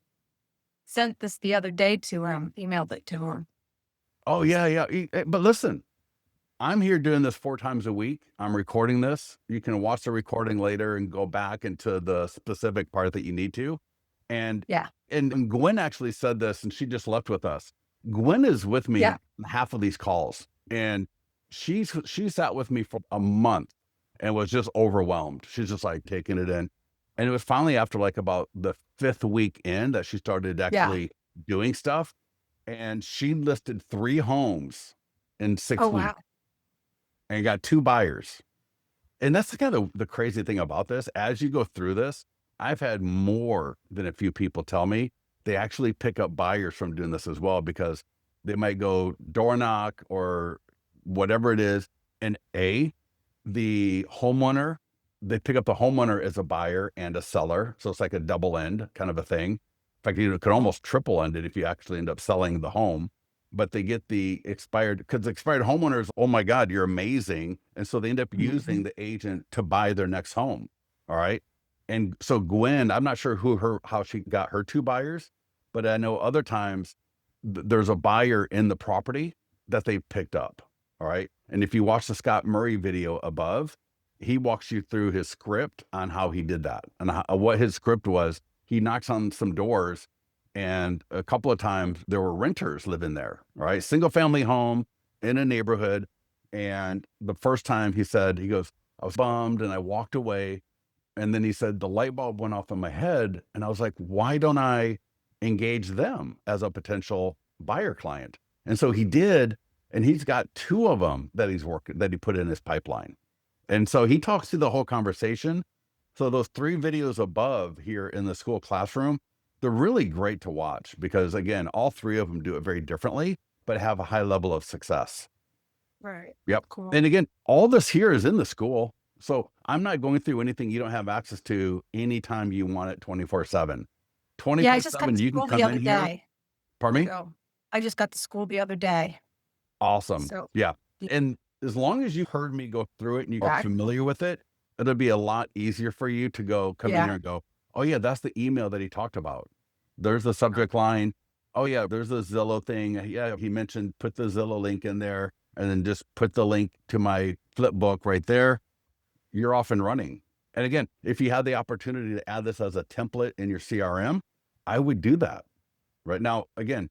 Sent this the other day to him. Emailed it to him. Oh, yeah. Yeah. But listen, I'm here doing this 4 times a week. I'm recording this. You can watch the recording later and go back into the specific part that you need to. And Yeah. and Gwen actually said this, and she just left with us. Gwen is with me Yeah. half of these calls, and she sat with me for a month and was just overwhelmed. She's just like taking it in. And it was finally after like about the 5th week in that she started actually doing stuff. And she listed 3 homes in 6 Oh, weeks wow. and got 2 buyers. And that's the kind of the crazy thing about this. As you go through this, I've had more than a few people tell me they actually pick up buyers from doing this as well, because they might go door knock or whatever it is. And the homeowner, they pick up the homeowner as a buyer and a seller. So it's like a double end kind of a thing. In fact, you could almost triple end it if you actually end up selling the home. But they get the expired, because the expired homeowners, oh my God, you're amazing. And so they end up using the agent to buy their next home. All right. And so Gwen, I'm not sure how she got her 2 buyers, but I know other times there's a buyer in the property that they picked up. All right. And if you watch the Scott Murray video above, he walks you through his script on how he did that and what his script was. He knocks on some doors, and a couple of times there were renters living there, right? Single family home in a neighborhood. And the first time he goes, I was bummed and I walked away. And then he said, the light bulb went off in my head. And I was like, why don't I engage them as a potential buyer client? And so he did. And he's got 2 of them that he put in his pipeline. And so he talks through the whole conversation. So those 3 videos above here in the school classroom, they're really great to watch because, again, all 3 of them do it very differently, but have a high level of success. Right. Yep. Cool. And again, all this here is in the school. So I'm not going through anything you don't have access to anytime you want it 24/7. Yeah, I just got 24/7, to you can school come the other in here. day. Pardon me? So I just got to school the other day. Awesome. So Yeah. Yeah. And as long as you heard me go through it and you got Right. familiar with it, it'll be a lot easier for you to come in Yeah. here and go, oh yeah, that's the email that he talked about. There's the subject line. Oh yeah, there's the Zillow thing. Yeah, he mentioned put the Zillow link in there and then just put the link to my Flipbook right there. You're off and running. And again, if you had the opportunity to add this as a template in your CRM, I would do that. Right now, again,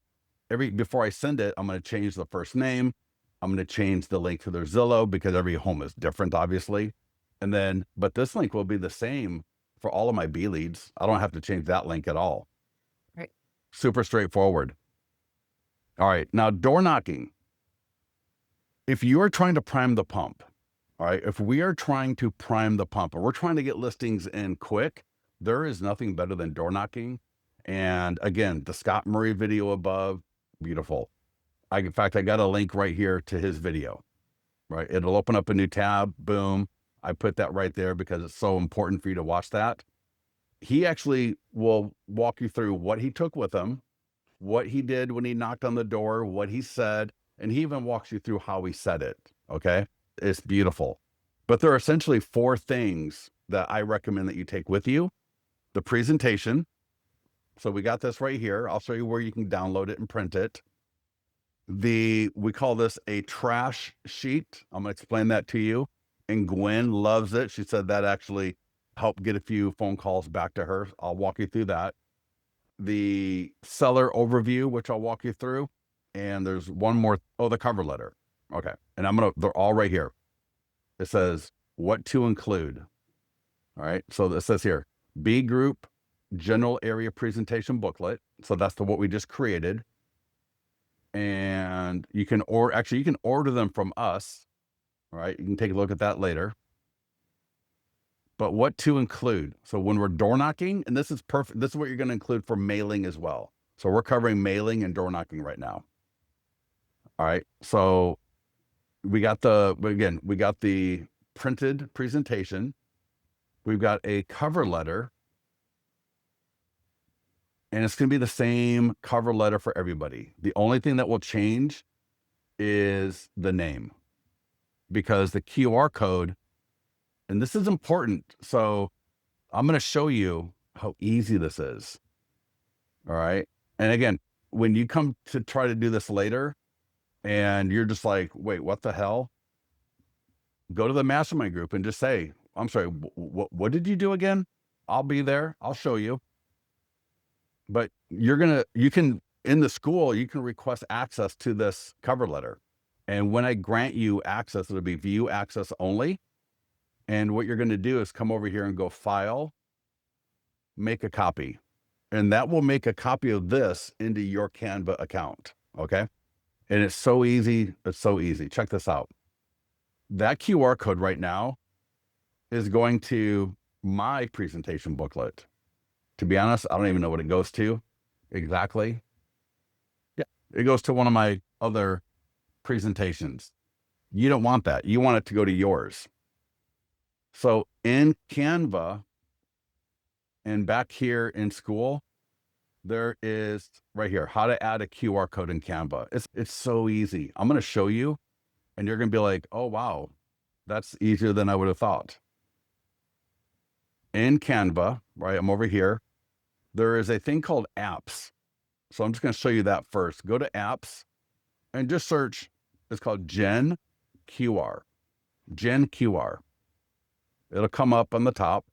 before I send it, I'm going to change the first name. I'm going to change the link to their Zillow because every home is different, obviously. And then, but this link will be the same for all of my B leads. I don't have to change that link at all. Right. Super straightforward. All right. Now, door knocking. If you are trying to prime the pump, all right, if we are trying to prime the pump or we're trying to get listings in quick, there is nothing better than door knocking. And again, the Scott Murray video above, beautiful. In fact, I got a link right here to his video, right? It'll open up a new tab. Boom. I put that right there because it's so important for you to watch that. He actually will walk you through what he took with him, what he did when he knocked on the door, what he said, and he even walks you through how he said it. Okay. It's beautiful. But there are essentially 4 things that I recommend that you take with you. The presentation. So we got this right here. I'll show you where you can download it and print it. We call this a trash sheet. I'm going to explain that to you. And Gwen loves it. She said that actually helped get a few phone calls back to her. I'll walk you through that. The seller overview, which I'll walk you through. And there's one more. Oh, the cover letter. Okay. And they're all right here. It says what to include. All right. So it says here, B group general area presentation booklet. So that's what we just created. And you can, you can order them from us. All right. You can take a look at that later. But what to include? So when we're door knocking, and this is perfect, this is what you're going to include for mailing as well. So we're covering mailing and door knocking right now. All right. So we got we got the printed presentation. We've got a cover letter. And it's going to be the same cover letter for everybody. The only thing that will change is the name, because the QR code, and this is important. So I'm going to show you how easy this is. All right. And again, when you come to try to do this later and you're just like, wait, what the hell? Go to the mastermind group and just say, I'm sorry, what did you do again? I'll be there. I'll show you. But you can, in the school, you can request access to this cover letter. And when I grant you access, it'll be view access only. And what you're going to do is come over here and go file, make a copy. And that will make a copy of this into your Canva account. Okay. And it's so easy. It's so easy. Check this out. That QR code right now is going to my presentation booklet. To be honest, I don't even know what it goes to exactly. Yeah, it goes to one of my other presentations. You don't want that. You want it to go to yours. So in Canva and back here in school, there is right here, how to add a QR code in Canva. It's so easy. I'm going to show you and you're going to be like, oh, wow, that's easier than I would have thought. In Canva, right? I'm over here. There is a thing called apps. So I'm just going to show you that first. Go to apps and just search. It's called Gen QR. Gen QR. It'll come up on the top.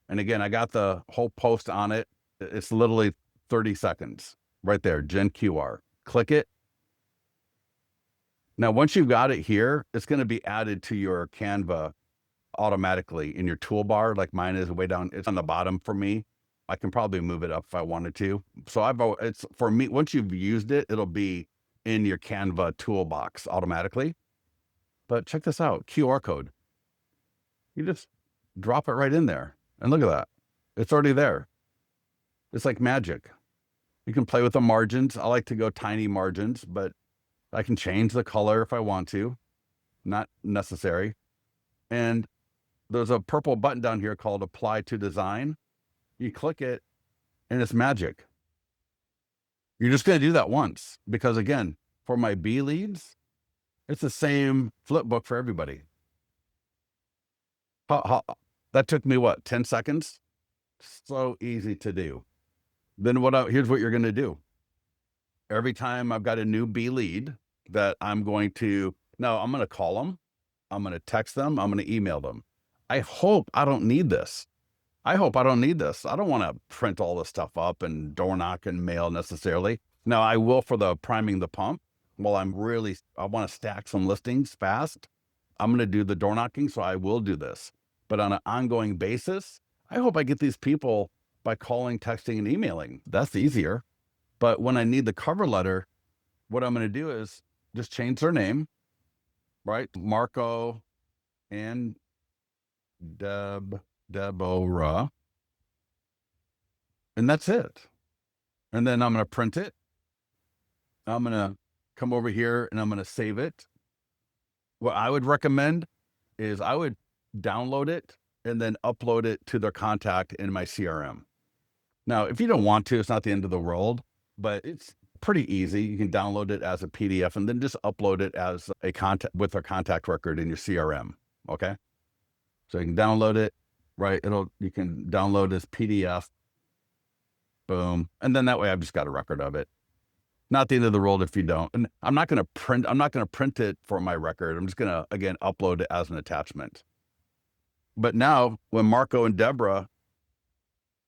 And again, I got the whole post on it. It's literally 30 seconds right there. Gen QR. Click it. Now, once you've got it here, it's going to be added to your Canva automatically in your toolbar. Like mine is way down. It's on the bottom for me. I can probably move it up if I wanted to. So it's for me, once you've used it, it'll be in your Canva toolbox automatically. But check this out, QR code. You just drop it right in there and look at that. It's already there. It's like magic. You can play with the margins. I like to go tiny margins, but I can change the color if I want to, not necessary. And there's a purple button down here called Apply to Design. You click it and it's magic. You're just going to do that once because again, for my B leads, it's the same flipbook for everybody. That took me what, 10 seconds? So easy to do. Then here's what you're going to do. Every time I've got a new B lead that I'm going to call them. I'm going to text them. I'm going to email them. I hope I don't need this. I don't want to print all this stuff up and door knock and mail necessarily. Now I will for the priming the pump. Well, I want to stack some listings fast. I'm going to do the door knocking. So I will do this, but on an ongoing basis, I hope I get these people by calling, texting, and emailing. That's easier. But when I need the cover letter, what I'm going to do is just change their name, right? Marco and Deborah. And that's it. And then I'm going to print it. I'm going to come over here and I'm going to save it. What I would recommend is I would download it and then upload it to their contact in my CRM. Now, if you don't want to, it's not the end of the world, but it's pretty easy. You can download it as a PDF and then just upload it as a contact with their contact record in your CRM. Okay. So you can download it, right? You can download as PDF. Boom. And then that way I've just got a record of it. Not the end of the world if you don't. And I'm not going to print it for my record. I'm just going to, again, upload it as an attachment. But now when Marco and Deborah,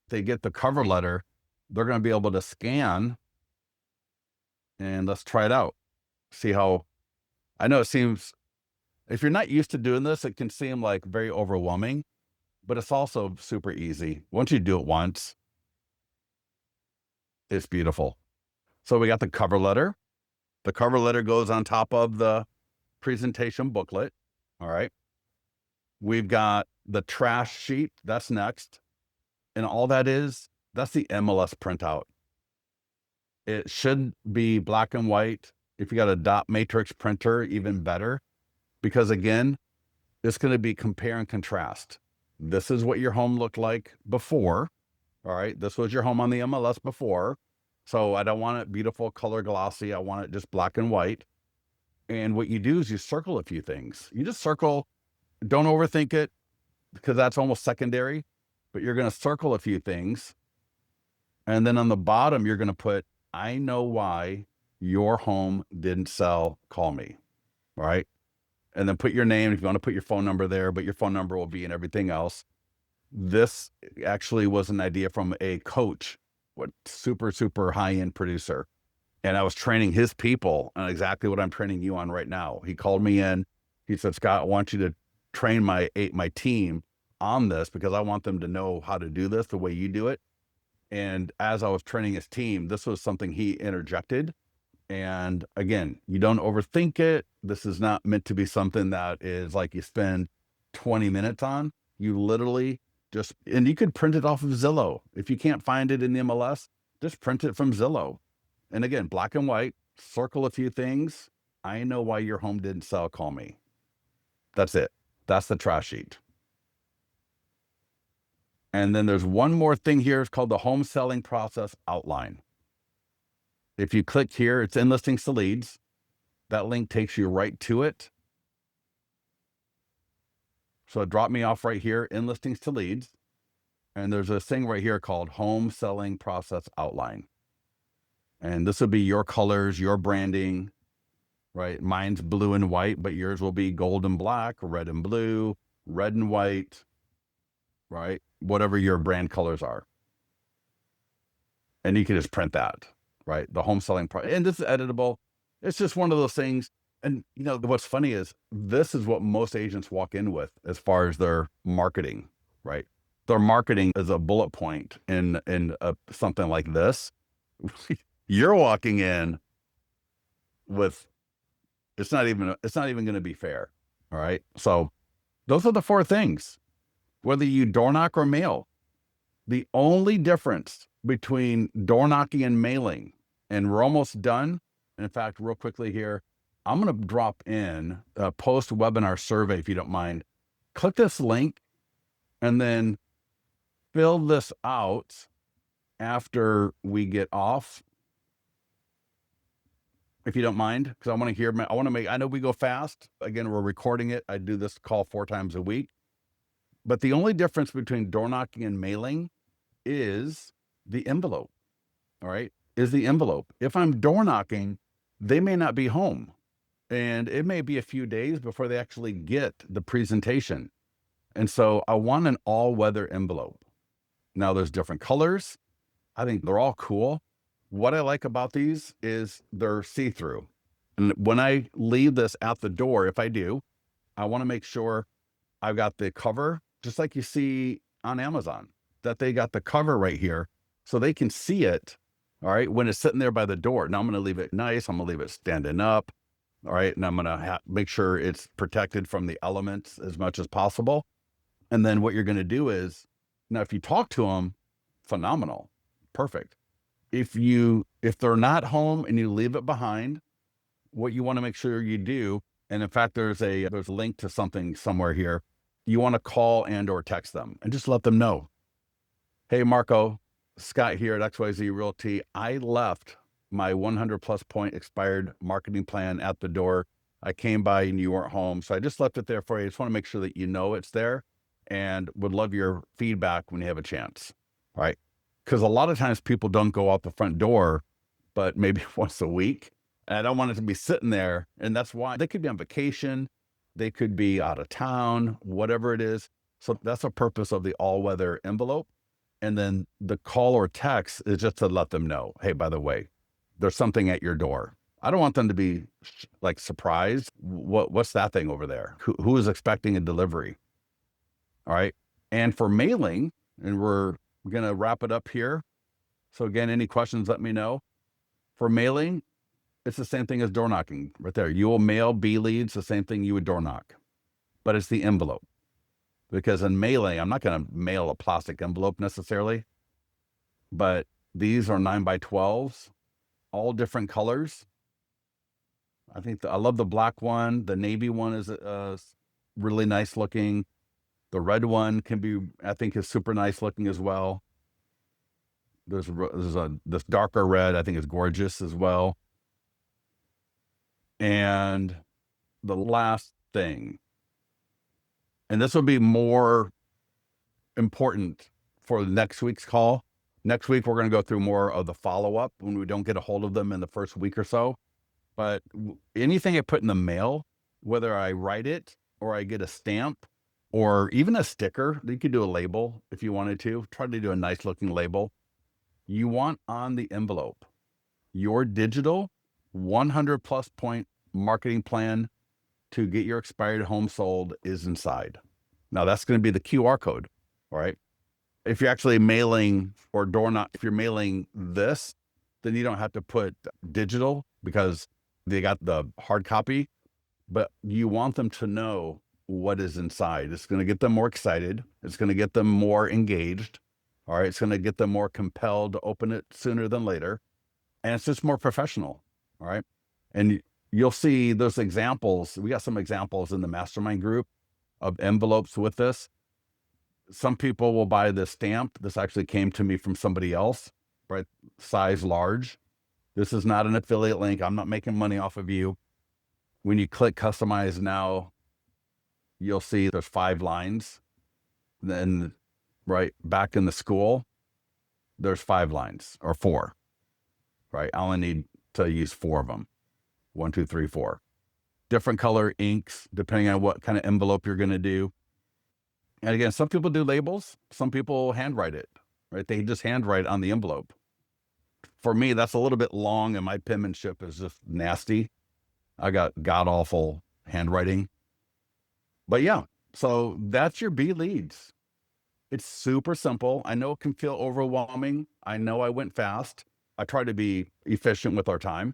they get the cover letter, they're going to be able to scan and let's try it out. See how, I know it seems, if you're not used to doing this, it can seem like very overwhelming, but it's also super easy. Once you do it once, it's beautiful. So we got the cover letter. The cover letter goes on top of the presentation booklet. All right. We've got the trash sheet. That's next. And all that is, that's the MLS printout. It should be black and white. If you got a dot matrix printer, even better, because again, it's going to be compare and contrast. This is what your home looked like before. All right. This was your home on the MLS before. So I don't want it beautiful, color glossy. I want it just black and white. And what you do is you circle a few things. You just circle, don't overthink it because that's almost secondary, but you're going to circle a few things. And then on the bottom, you're going to put, I know why your home didn't sell, call me. All right. And then put your name if you want to put your phone number there, but your phone number will be in everything else. This actually was an idea from a coach, what super, super high-end producer. And I was training his people on exactly what I'm training you on right now. He called me in. He said, Scott, I want you to train my team on this because I want them to know how to do this the way you do it. And as I was training his team, this was something he interjected. And again, you don't overthink it. This is not meant to be something that is like you spend 20 minutes on. You literally just, and you could print it off of Zillow. If you can't find it in the MLS, just print it from Zillow. And again, black and white, circle a few things. I know why your home didn't sell, call me. That's it. That's the trash sheet. And then there's one more thing here. It's called the home selling process outline. If you click here, it's in listings to leads. That link takes you right to it. So it dropped me off right here in listings to leads. And there's a thing right here called home selling process outline. And this will be your colors, your branding, right? Mine's blue and white, but yours will be gold and black, red and blue, red and white, right? Whatever your brand colors are. And you can just print that, right? The home selling process. And this is editable. It's just one of those things. And you know, what's funny is this is what most agents walk in with as far as their marketing, right? Their marketing is a bullet point in something like this. You're walking in with, it's not even going to be fair. All right. So those are the 4 things, whether you door knock or mail. The only difference between door knocking and mailing, and we're almost done. In fact, real quickly here, I'm going to drop in a post webinar survey, if you don't mind. Click this link and then fill this out after we get off, if you don't mind, because I want to hear, I know we go fast. Again, we're recording it. I do this call 4 times a week. But the only difference between door knocking and mailing is the envelope. All right. Is the envelope. If I'm door knocking, they may not be home. And it may be a few days before they actually get the presentation. And so I want an all-weather envelope. Now there's different colors. I think they're all cool. What I like about these is they're see-through. And when I leave this at the door, if I do, I want to make sure I've got the cover, just like you see on Amazon, that they got the cover right here so they can see it. All right. When it's sitting there by the door. Now I'm going to leave it nice. I'm going to leave it standing up. All right. And I'm going to make sure it's protected from the elements as much as possible. And then what you're going to do is, now if you talk to them, phenomenal, perfect. If they're not home and you leave it behind, what you want to make sure you do, and in fact, there's a link to something somewhere here. You want to call and or text them and just let them know. Hey, Marco, Scott here at XYZ Realty. I left my 100+ point expired marketing plan at the door. I came by and you weren't home. So I just left it there for you. I just want to make sure that you know it's there and would love your feedback when you have a chance. All right. Because a lot of times people don't go out the front door, but maybe once a week. And I don't want it to be sitting there. And that's why they could be on vacation. They could be out of town, whatever it is. So that's the purpose of the all-weather envelope. And then the call or text is just to let them know, hey, by the way, there's something at your door. I don't want them to be like surprised. What's that thing over there? Who is expecting a delivery? All right. And for mailing, and we're going to wrap it up here. So again, any questions, let me know. For mailing, it's the same thing as door knocking right there. You will mail B leads, the same thing you would door knock, but it's the envelope. Because in mailing, I'm not going to mail a plastic envelope necessarily, but these are 9x12s, all different colors. I love the black one. The navy one is really nice looking. The red one can be, I think, is super nice looking as well. There's this darker red, I think is gorgeous as well. And the last thing, and this will be more important for the next week's call. Next week, we're going to go through more of the follow-up when we don't get a hold of them in the first week or so. But anything I put in the mail, whether I write it or I get a stamp or even a sticker, you could do a label if you wanted to. Try to do a nice looking label. You want on the envelope your digital 100 plus point marketing plan to get your expired home sold is inside. Now that's going to be the QR code, all right? If you're actually mailing or door knock, if you're mailing this, then you don't have to put digital because they got the hard copy, but you want them to know what is inside. It's going to get them more excited. It's going to get them more engaged. All right. It's going to get them more compelled to open it sooner than later. And it's just more professional. All right. And you'll see those examples. We got some examples in the mastermind group of envelopes with this. Some people will buy this stamp. This actually came to me from somebody else, right? Size large. This is not an affiliate link. I'm not making money off of you. When you click customize now, you'll see there's 5 lines. Then right back in the school, there's 5 lines or 4, right? I only need to use 4 of them. 1, 2, 3, 4. Different color inks, depending on what kind of envelope you're going to do. And again, some people do labels. Some people handwrite it, right? They just handwrite on the envelope. For me, that's a little bit long and my penmanship is just nasty. I got god-awful handwriting. But yeah, so that's your B leads. It's super simple. I know it can feel overwhelming. I know I went fast. I try to be efficient with our time.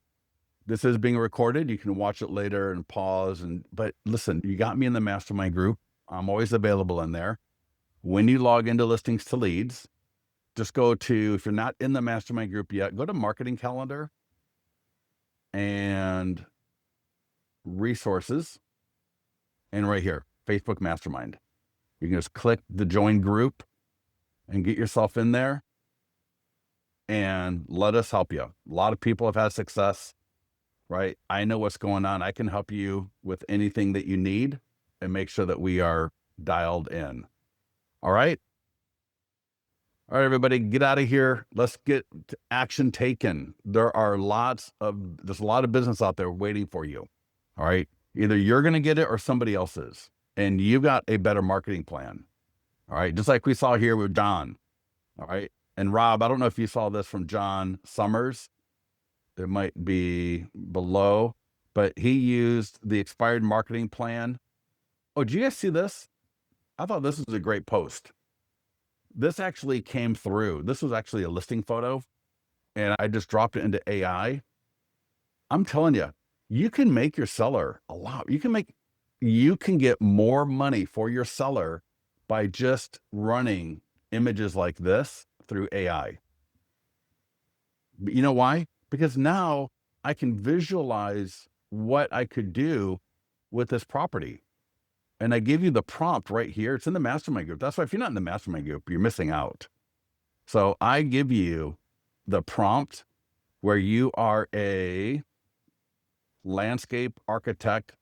This is being recorded. You can watch it later and pause. But listen, you got me in the mastermind group. I'm always available in there. When you log into listings to leads, just go to, if you're not in the mastermind group yet, go to marketing calendar and resources. And right here, Facebook Mastermind. You can just click the join group and get yourself in there and let us help you. A lot of people have had success, right? I know what's going on. I can help you with anything that you need and make sure that we are dialed in. All right. All right, everybody, get out of here. Let's get to action taken. There's a lot of business out there waiting for you. All right. Either you're going to get it or somebody else is. And you've got a better marketing plan. All right. Just like we saw here with John. All right. And Rob, I don't know if you saw this from John Summers. It might be below, but he used the expired marketing plan. Oh, did you guys see this? I thought this was a great post. This actually came through. This was actually a listing photo and I just dropped it into AI. I'm telling you, you can make your seller a lot. You can get more money for your seller by just running images like this through AI. You know why? Because now I can visualize what I could do with this property. And I give you the prompt right here. It's in the mastermind group. That's why if you're not in the mastermind group, you're missing out. So I give you the prompt where you are a landscape architect.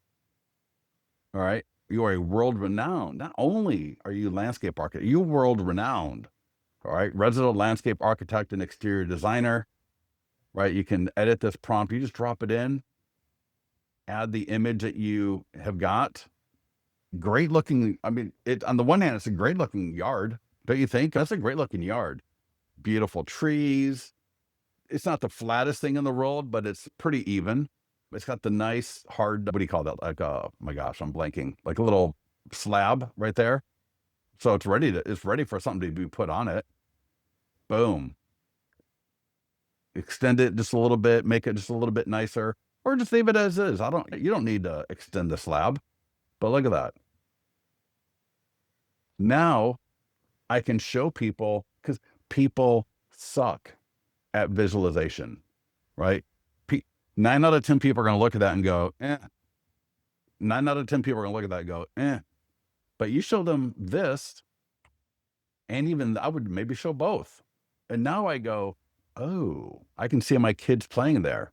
All right. You are a world renowned. Not only are you landscape architect, you're world renowned. All right. Resident landscape architect and exterior designer. Right. You can edit this prompt. You just drop it in, add the image that you have got. Great looking. I mean, on the one hand, it's a great looking yard. Don't you think? That's a great looking yard. Beautiful trees. It's not the flattest thing in the world, but it's pretty even. It's got the nice hard, what do you call that? Like, oh my gosh, I'm blanking. Like a little slab right there. So it's ready for something to be put on it. Boom. Extend it just a little bit, make it just a little bit nicer, or just leave it as is. You don't need to extend the slab, but look at that. Now I can show people, because people suck at visualization, right? 9 out of 10 people are going to look at that and go, eh. 9 out of 10 people are going to look at that and go, eh. But you show them this, and even I would maybe show both. And now I go, oh, I can see my kids playing there.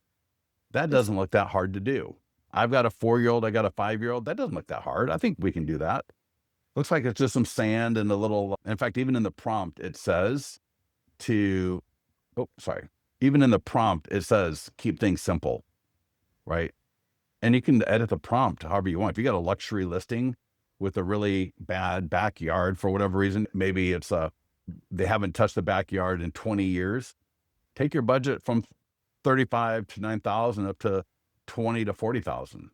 That doesn't look that hard to do. I've got a 4-year-old, I got a 5-year-old. That doesn't look that hard. I think we can do that. Looks like it's just some sand and a little, in fact, even in the prompt, it says even in the prompt, it says, keep things simple, right? And you can edit the prompt however you want. If you got a luxury listing with a really bad backyard for whatever reason, maybe it's they haven't touched the backyard in 20 years, take your budget from 35 to 9,000 up to 20 to 40,000.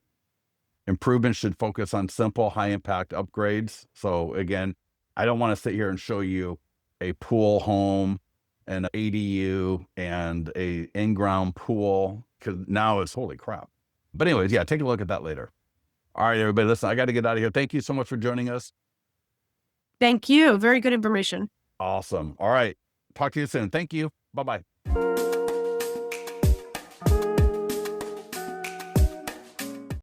Improvements should focus on simple, high impact upgrades. So again, I don't want to sit here and show you a pool home and an ADU and a in-ground pool, because now it's holy crap. But anyways, yeah, take a look at that later. All right, everybody, listen, I got to get out of here. Thank you so much for joining us. Thank you. Very good information. Awesome. All right. Talk to you soon. Thank you. Bye-bye.